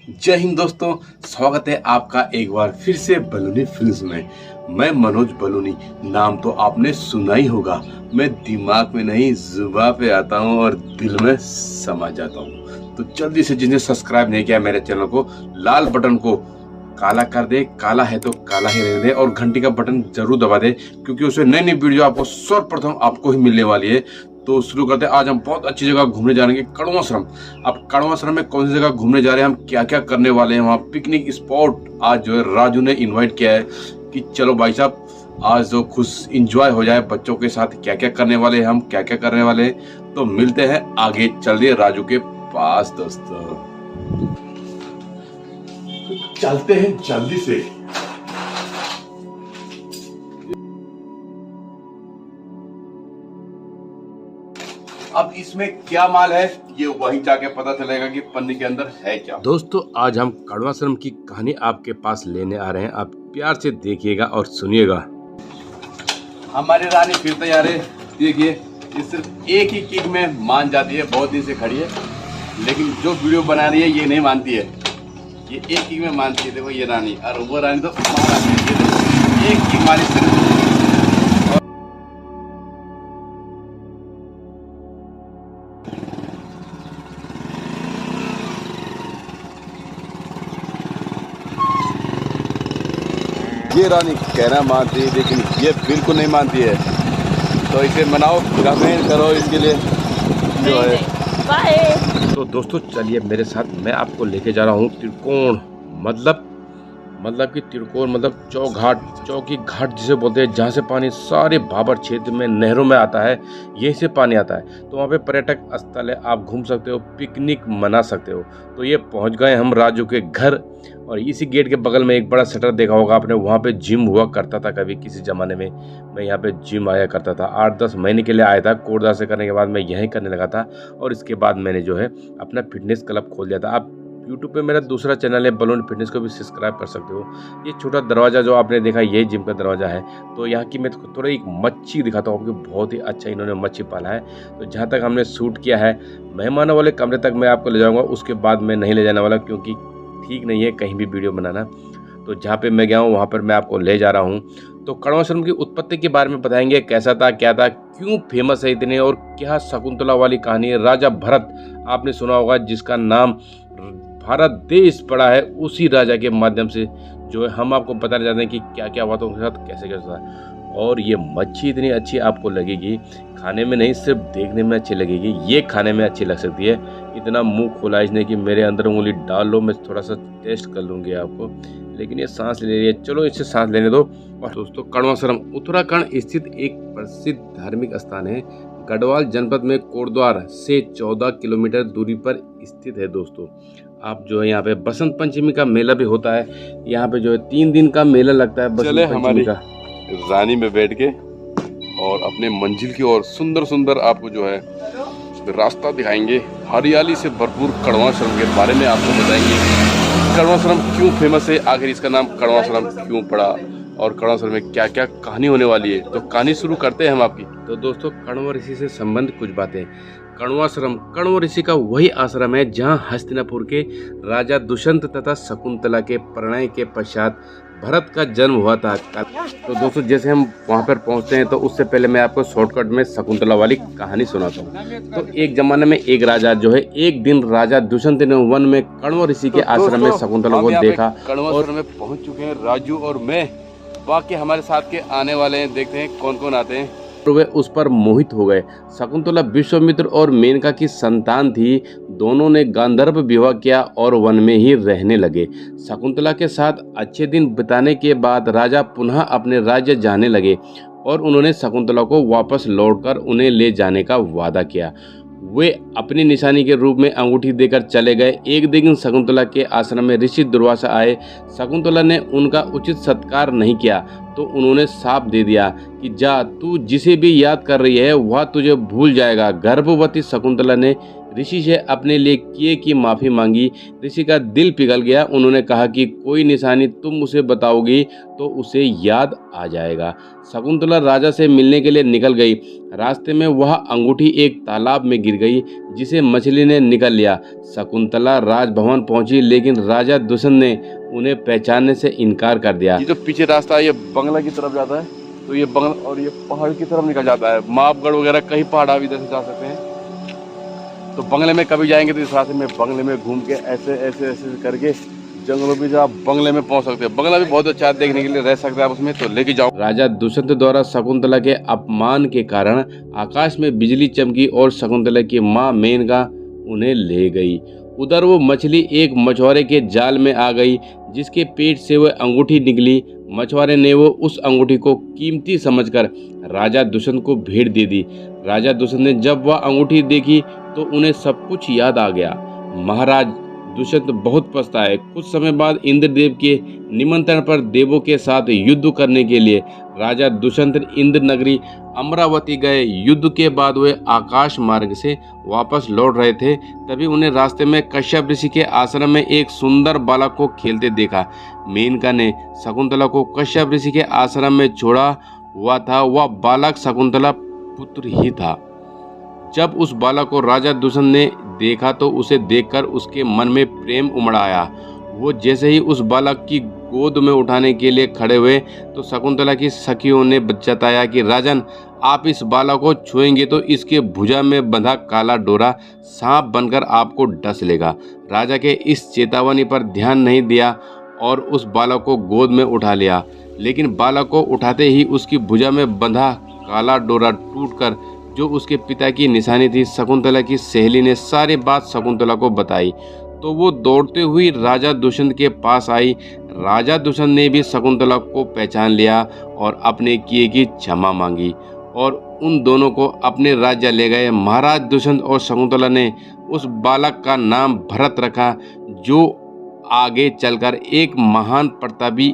जय हिंद दोस्तों, स्वागत है आपका एक बार फिर से बलूनी फिल्म्स में। मैं मनोज बलूनी, नाम तो आपने सुना ही होगा। मैं दिमाग में नहीं जुबान पे आता हूँ और दिल में समा जाता हूँ। तो जल्दी से जिन्हें सब्सक्राइब नहीं किया मेरे चैनल को, लाल बटन को काला कर दे, काला है तो काला ही रहने दे, और घंटी का बटन जरूर दबा दे, क्योंकि उसमें नई नई वीडियो आपको सर्वप्रथम आपको ही मिलने वाली है। तो शुरू करते हैं। आज हम बहुत अच्छी जगह घूमने जा रहे हैं, कड़वा आश्रम। अब कड़वा आश्रम में कौन सी जगह घूमने जा रहे हैं, हम क्या क्या करने वाले हैं, वहाँ पिकनिक स्पॉट आज जो है राजू ने इनवाइट किया है कि चलो भाई साहब आज जो खुश इंजॉय हो जाए बच्चों के साथ। क्या क्या करने वाले हैं, हम क्या क्या करने वाले हैं, तो मिलते हैं आगे। चलिए राजू के पास दोस्तों, चलते हैं जल्दी से। अब इसमें क्या माल है ये वहीं जाके पता चलेगा कि पन्नी के अंदर है क्या। दोस्तों आज हम कड़वा आश्रम की कहानी आपके पास लेने आ रहे हैं, आप प्यार से देखिएगा और सुनिएगा। हमारी रानी फिर तैयार है। देखिए ये सिर्फ एक ही किक में मान जाती है, बहुत दिन से खड़ी है, लेकिन जो वीडियो बना रही है ये नहीं मानती है। ये एक किक में मानती है। देखो ये रानी, और वो रानी तो एक किक मारी सिर्फ। ये रानी कहना मानती है, लेकिन ये बिल्कुल नहीं मानती है। तो इसे मनाओ, कमेंट करो इसके लिए जो है। बाय। तो दोस्तों चलिए मेरे साथ, मैं आपको लेके जा रहा हूँ त्रिकोण, मतलब कि त्रिकोण मतलब चौघाट, चौकी घाट जिसे बोलते हैं, जहाँ से पानी सारे भाबर क्षेत्र में नहरों में आता है, यहीं से पानी आता है। तो वहाँ पे पर्यटक स्थल है, आप घूम सकते हो, पिकनिक मना सकते हो। तो ये पहुँच गए हम राजू के घर, और इसी गेट के बगल में एक बड़ा शटर देखा होगा आपने, वहाँ पे जिम हुआ करता था कभी किसी ज़माने में। मैं यहाँ पे जिम आया करता था, 8-10 महीने के लिए आया था। कोटदा से करने के बाद मैं यहीं करने लगा था, और इसके बाद मैंने जो है अपना फिटनेस क्लब खोल दिया था। आप यूट्यूब पे मेरा दूसरा चैनल है बलून फिटनेस, को भी सब्सक्राइब कर सकते हो। ये छोटा दरवाज़ा जो आपने देखा ये जिम का दरवाज़ा है। तो यहाँ की मैं थोड़ा एक मच्छी दिखाता हूँ आपको, बहुत ही अच्छा इन्होंने मच्छी पाला है। तो जहाँ तक हमने शूट किया है, मेहमानों वाले कमरे तक मैं आपको ले जाऊँगा, उसके बाद मैं नहीं ले जाने वाला, क्योंकि ठीक नहीं है कहीं भी वीडियो बनाना। तो जहाँ पे मैं गया हूँ वहाँ पर मैं आपको ले जा रहा हूँ। तो कड़वा आश्रम की उत्पत्ति के बारे में बताएंगे, कैसा था, क्या था, क्यों फेमस है इतने, और क्या शकुंतला वाली कहानी है। राजा भरत आपने सुना होगा, जिसका नाम भारत देश पड़ा है, उसी राजा के माध्यम से जो है हम आपको बताने जाते हैं कि क्या क्या हुआ था उनके साथ, कैसे कैसा था। और ये मच्छी इतनी अच्छी आपको लगेगी, खाने में नहीं सिर्फ देखने में अच्छी लगेगी, ये खाने में अच्छी लग सकती है। इतना मुंह खोला इसने कि मेरे अंदर उंगली डाल लो, मैं थोड़ा सा टेस्ट कर लूँगी आपको। लेकिन ये सांस ले रही है, चलो इससे सांस लेने दो। और दोस्तों कड़वा आश्रम उत्तराखंड स्थित एक प्रसिद्ध धार्मिक स्थान है। गढ़वाल जनपद में कोटद्वार से 14 किलोमीटर दूरी पर स्थित है। दोस्तों आप जो है यहाँ पे बसंत पंचमी का मेला भी होता है। यहाँ पे जो है 3 दिन का मेला लगता है बसंत पंचमी का। रानी में बैठ के और अपने मंजिल की ओर सुंदर सुंदर आपको जो है रास्ता दिखाएंगे। हरियाली से भरपूर कड़वा आश्रम के बारे में आपको बताएंगे। कड़वा आश्रम क्यों फेमस है, आखिर इसका नाम कड़वा आश्रम क्यों पड़ा, और कड़वा आश्रम में क्या क्या कहानी होने वाली है। तो कहानी शुरू करते हैं हम आपकी। तो दोस्तों कण्व ऋषि से संबंध कुछ बातें। कण्व आश्रम, कण्व ऋषि का वही आश्रम है जहाँ हस्तिनापुर के राजा दुष्यंत तथा शकुंतला के प्रणय के पश्चात भरत का जन्म हुआ था। तो दोस्तों जैसे हम वहाँ पर पहुँचते हैं, तो उससे पहले मैं आपको शॉर्टकट में शकुंतला वाली कहानी सुनाता हूँ। तो एक जमाने में एक राजा जो है, एक दिन राजा दुष्यंत ने वन में कण्व ऋषि के आश्रम में शकुंतला को देखा। कण्व आश्रम में पहुँच चुके हैं राजू और मैं, बाकी हमारे साथ के आने वाले हैं, देखते हैं कौन कौन आते हैं। वे उस पर मोहित हो गए। शकुंतला विश्वामित्र और मेनका की संतान थी। दोनों ने गांधर्व विवाह किया और वन में ही रहने लगे। शकुंतला के साथ अच्छे दिन बिताने के बाद राजा पुनः अपने राज्य जाने लगे, और उन्होंने शकुंतला को वापस लौटकर उन्हें ले जाने का वादा किया। वे अपनी निशानी के रूप में अंगूठी देकर चले गए। एक दिन शकुंतला के आश्रम में ऋषि दुर्वासा आए। शकुंतला ने उनका उचित सत्कार नहीं किया, तो उन्होंने साफ दे दिया कि जा, तू जिसे भी याद कर रही है वह तुझे भूल जाएगा। गर्भवती शकुंतला ने ऋषि से अपने लिए किए की माफ़ी मांगी। ऋषि का दिल पिघल गया। उन्होंने कहा कि कोई निशानी तुम उसे बताओगी तो उसे याद आ जाएगा। शकुंतला राजा से मिलने के लिए निकल गई। रास्ते में वह अंगूठी एक तालाब में गिर गई, जिसे मछली ने निकल लिया। शकुंतला राजभवन पहुंची, लेकिन राजा दुष्यंत ने उन्हें पहचानने से इनकार कर दिया। ये जो पीछे रास्ता है ये बंगला की तरफ जाता है, तो ये बंगला और ये पहाड़ की तरफ निकल जाता है। मापगढ़ वगैरह कई पहाड़ आप इधर से जा सकते हैं। तो बंगले में कभी जाएंगे तो इस रास्ते में बंगले में घूम के ऐसे ऐसे ऐसे करके जंगलों में आप बंगले में पहुंच सकते हैं। बंगला भी बहुत अच्छा है, देखने के लिए रह सकते हैं आप उसमें, तो लेके जाओ। राजा दुष्यंत द्वारा शकुंतला के अपमान के कारण आकाश में बिजली चमकी और शकुंतला की माँ मेनका उन्हें ले गई। उधर वो मछली एक मछुआरे के जाल में आ गई, जिसके पेट से वह अंगूठी निकली। मछुआरे ने वो उस अंगूठी को कीमती समझकर राजा दुष्यंत को भेंट दे दी। राजा दुष्यंत ने जब वह अंगूठी देखी तो उन्हें सब कुछ याद आ गया। महाराज दुष्यंत बहुत पछताए। कुछ समय बाद इंद्रदेव के निमंत्रण पर देवों के साथ युद्ध करने के लिए राजा दुष्यंत इंद्र नगरी अमरावती गए। युद्ध के बाद वे आकाश मार्ग से वापस लौट रहे थे, तभी उन्हें रास्ते में कश्यप ऋषि के आश्रम में एक सुंदर बालक को खेलते देखा। मेनका ने शकुंतला को कश्यप ऋषि के आश्रम में छोड़ा हुआ था। वह बालक शकुंतला पुत्र ही था। जब उस बालक को राजा दुष्यंत ने देखा तो उसे देखकर उसके मन में प्रेम उमड़ आया। वो जैसे ही उस बालक की गोद में उठाने के लिए खड़े हुए तो शकुंतला की सखियों ने जताया कि राजन, आप इस बालक को छुएंगे तो इसके भुजा में बंधा काला डोरा सांप बनकर आपको डस लेगा। राजा के इस चेतावनी पर ध्यान नहीं दिया और उस बालक को गोद में उठा लिया, लेकिन बालक को उठाते ही उसकी भुजा में बंधा काला डोरा टूटकर जो उसके पिता की निशानी थी। शकुंतला की सहेली ने सारी बात शकुंतला को बताई तो वो दौड़ते हुई राजा दुष्यंत के पास आई। राजा दुष्यंत ने भी शकुंतला को पहचान लिया और अपने किए की क्षमा मांगी और उन दोनों को अपने राज्य ले गए। महाराज दुष्यंत और शकुंतला ने उस बालक का नाम भरत रखा, जो आगे चलकर एक महान प्रतापी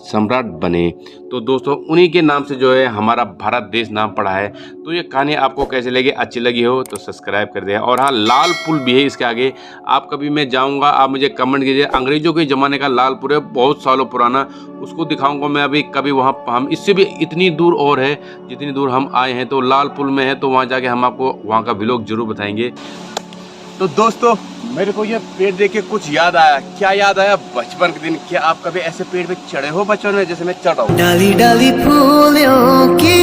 सम्राट बने। तो दोस्तों उन्हीं के नाम से जो है हमारा भारत देश नाम पड़ा है। तो ये कहानी आपको कैसे लगी, अच्छी लगी हो तो सब्सक्राइब कर दिया। और हाँ, लाल पुल भी है इसके आगे। आप कभी मैं जाऊंगा आप मुझे कमेंट कीजिए। अंग्रेजों के ज़माने का लाल पुल है, बहुत सालों पुराना, उसको दिखाऊंगा मैं अभी कभी। वहाँ हम इससे भी इतनी दूर और है जितनी दूर हम आए हैं, तो लाल पुल में है, तो वहाँ जाके हम आपको वहाँ का व्लॉग जरूर बताएंगे। तो दोस्तों मेरे को ये पेड़ देख के कुछ याद आया। क्या याद आया? बचपन के दिन। क्या आप कभी ऐसे पेड़ पे चढ़े हो बचपन में, जैसे मैं चढ़ रहा हूँ? डाली डाली फूलों की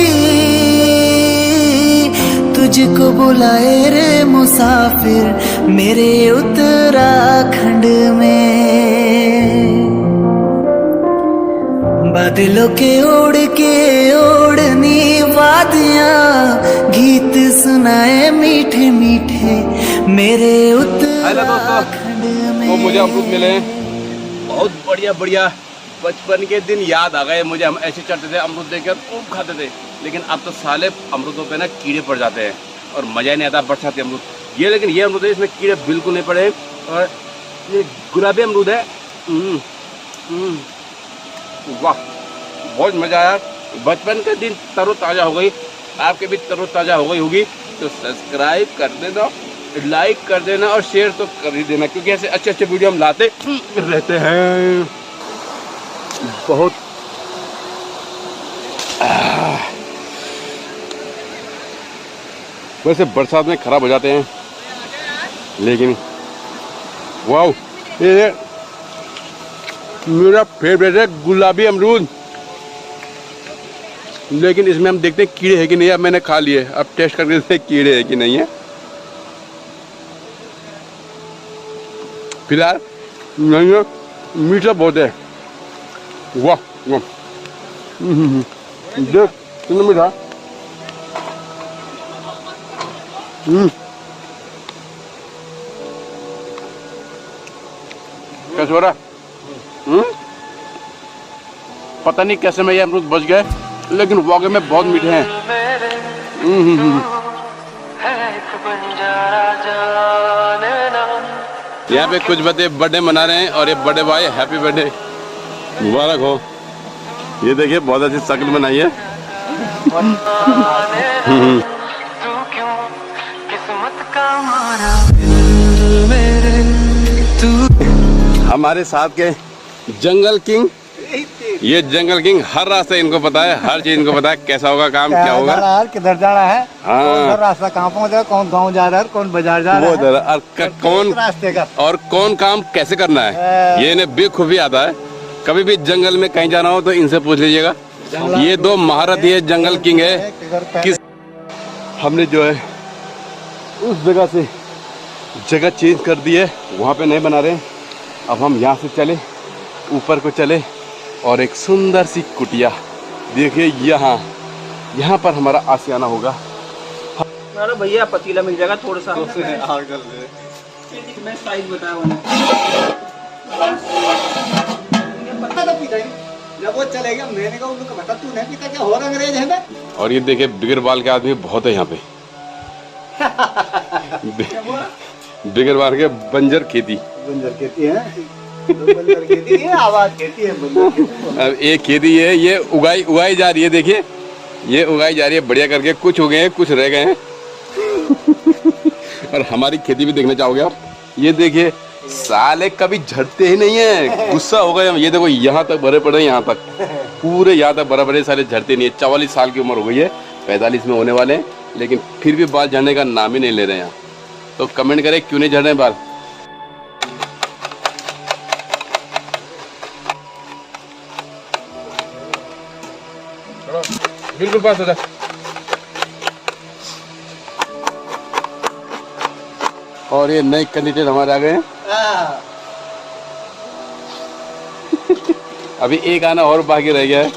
तुझको बुलाए रे मुसाफिर मेरे उत्तराखंड में। बादलों के ओढ़नी वादियाँ गीत सुनाए मीठे मीठे मेरे उत्तराखंड में। तो मुझे अमरूद मिले, बहुत बढ़िया बढ़िया। बचपन के दिन याद आ गए मुझे। हम ऐसे चढ़ते थे, अमरूद देखकर खूब खाते थे। लेकिन अब तो साले अमरूदों पे ना कीड़े पड़ जाते हैं और मज़ा ही नहीं आता बरसाती अमरूद। ये लेकिन ये अमरूद है, इसमें कीड़े बिल्कुल नहीं पड़े और ये गुलाबी अमरूद है। वाह, बहुत मज़ा आया। बचपन के दिन तरोताज़ा हो गई, आपके भी तरोताज़ा हो गई होगी। तो सब्सक्राइब कर देना, लाइक कर देना और शेयर तो कर ही देना, क्योंकि ऐसे अच्छे अच्छे वीडियो हम लाते रहते हैं। बहुत वैसे बरसात में खराब हो जाते हैं, लेकिन वाह, ये मेरा फेवरेट है गुलाबी अमरूद। लेकिन इसमें हम देखते हैं कीड़े है कि नहीं। अब मैंने खा लिए, अब टेस्ट करके देखते हैं कीड़े है कि नहीं है। फिलहाल नहीं है, मीठा बहुत है। वाह वाह, देख कितना मीठा। कैसे हो रहा? पता नहीं कैसे में ये अमरूद बच गए, लेकिन वाकई में बहुत मीठे हैं। यहाँ पे कुछ बच्चे बर्थडे मना रहे हैं और ये बड़े भाई हैप्पी बर्थडे मुबारक हो। ये देखिए बहुत अच्छी शक्ल बनाई है। तू क्यों किस्मत का मारा हमारे साथ के जंगल किंग, ये जंगल किंग हर रास्ते इनको पता है, हर चीज इनको पता है, कैसा होगा काम, क्या होगा, किधर जाना है, हाँ। कौन सा रास्ता कहाँ पहुँचा, कौन गांव जा रहा है, कौन बाजार जा रहा है, और कौन रास्ते का और कौन काम कैसे करना है, ये इन्हें बेखूबी आता है। कभी भी जंगल में कहीं जाना हो तो इनसे पूछ लीजिएगा। ये दो महारथी है, जंगल किंग है। किस हमने जो है उस जगह से जगह चेंज कर दी है, वहाँ पे नहीं बना रहे। अब हम यहाँ से चले, ऊपर को चले और एक सुंदर सी कुटिया देखिए, यहाँ पर हमारा आशियाना होगा। अरे भैया पतीला मिल जाएगा थोड़ा सा, मैं साइज बताया उन्हें। जब वो चलेगा मैंने कहा उनको बता, तू नहीं पीता क्या, हो अंग्रेज है ना। और ये देखिए बिगर बाल के आदमी बहुत है यहाँ पे। बिगर बाल के बंजर खेती, बंजर खेती है, बंजर खेती है, आवाज खेती है, बंजर खेती। अब एक खेती है, ये उगाई जा रही है। देखिए ये उगाई जा रही है बढ़िया करके, कुछ हो गए हैं, कुछ रह गए हैं। और हमारी खेती भी देखना चाहोगे आप? ये देखिए साले कभी झड़ते ही नहीं है, गुस्सा हो गए हम। ये देखो यहाँ तक भरे पड़े, यहाँ तक पूरे यहाँ तक भरे पड़े, साले झड़ते नहीं है। 44 साल की उम्र हो गई है, 45 में होने वाले हैं, लेकिन फिर भी बाल झड़ने का नाम ही नहीं ले रहे हैं। तो कमेंट करें क्यों नहीं झड़ रहे बाल। बिल्कुल पास हो जा। और ये नए कैंडिडेट हमारे आ गए हैं। अभी एक आना और बाकी रह गया है।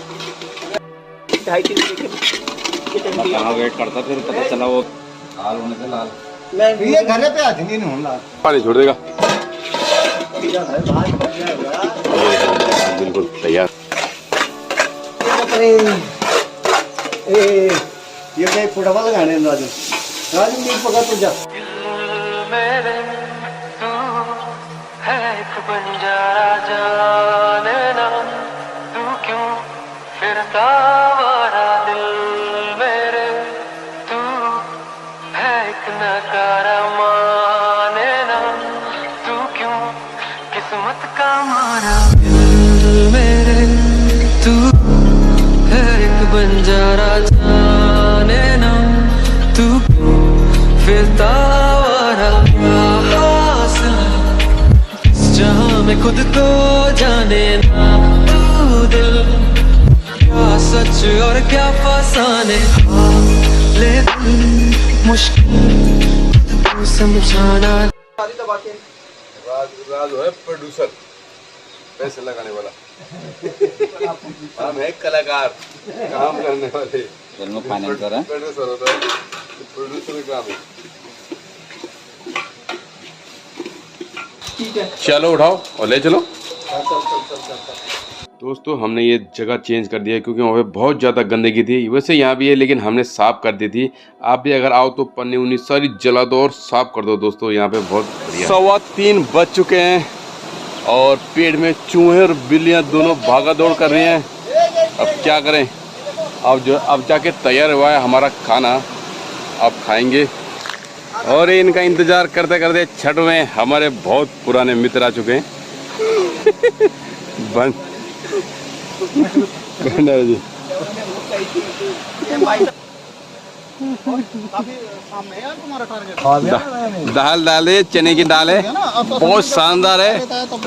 2.5 वेट करता, फिर पता चला वो लाल होने से लाल। ये घर पे आते नहीं होना, पानी छोड़ देगा। बिल्कुल तैयार। ये कहीं फुटबॉल गाने राजू, राजू नीचे पकड़ तू जा। मेरे तू है एक बंजारा, जाने ना तू क्यों फिरता आवारा, दिल मेरे तू है एक नकारा, माने ना तू क्यों किस्मत का मारा, दिल मेरे तू है एक बंजारा, जाने ना तू क्यों फिरता आवारा, जहाँ मैं खुद को जाने ना तू दिल, क्या सच और क्या फसाने, लेकिन मुश्किल खुद को समझाना। राजू है प्रोड्यूसर, पैसे लगाने वाला। हम है कलाकार, काम करने वाले। फिल्म फाइनेंसर है, प्रोड्यूसर होता है, प्रोड्यूसर का काम है। चलो उठाओ और ले चलो। दोस्तों हमने ये जगह चेंज कर दिया है क्योंकि वहाँ पे बहुत ज़्यादा गंदगी थी। वैसे यहाँ भी है लेकिन हमने साफ़ कर दी थी। आप भी अगर आओ तो पन्नी उन्नी सारी जला दो और साफ़ कर दो दोस्तों। यहाँ पे बहुत बढ़िया। 3:15 बज चुके हैं और पेड़ में चूहे और बिल्लियाँ दोनों भागा दौड़ कर रही हैं। अब क्या करें, अब जाके तैयार हुआ है हमारा खाना, अब खाएंगे। और इनका इंतज़ार करते करते छठ में हमारे बहुत पुराने मित्र आ चुके हैं। भंडारा जी दाल डाले, चने की दाल है, बहुत शानदार है।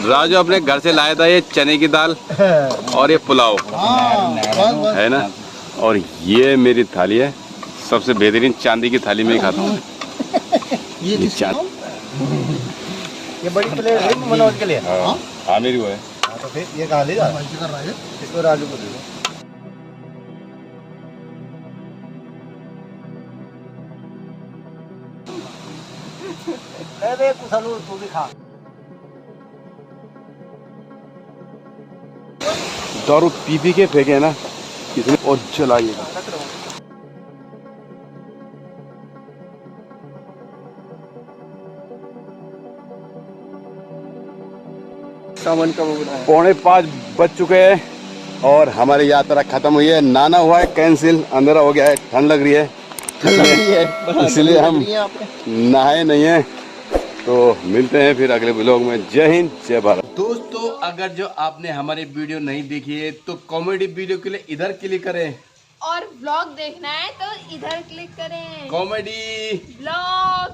राजू अपने घर से लाया था ये चने की दाल और ये पुलाव है ना। और ये मेरी थाली है, सबसे बेहतरीन चांदी की थाली में ही खाता हूँ। ये बड़ी प्लेट है मनोज के लिए। हाँ मेरी वो है। तो फिर ये कहाँ ले जा रहा है, इसको राजू को दे दो। ले कुछ तू भी खा। दारू पी पी के फेंके ना इसने और जलाइएगा। सावन का वो है। 4:45 बज चुके हैं और हमारी यात्रा खत्म हुई है। नाना हुआ है कैंसिल, अंधेरा हो गया है, ठंड लग रही है, इसलिए हम नहाए नहीं है। तो मिलते हैं फिर अगले ब्लॉग में। जय हिंद, जय भारत। दोस्तों अगर जो आपने हमारी वीडियो नहीं देखी है तो कॉमेडी वीडियो के लिए इधर क्लिक करें, और व्लॉग देखना है तो इधर क्लिक करें, कॉमेडी व्लॉग।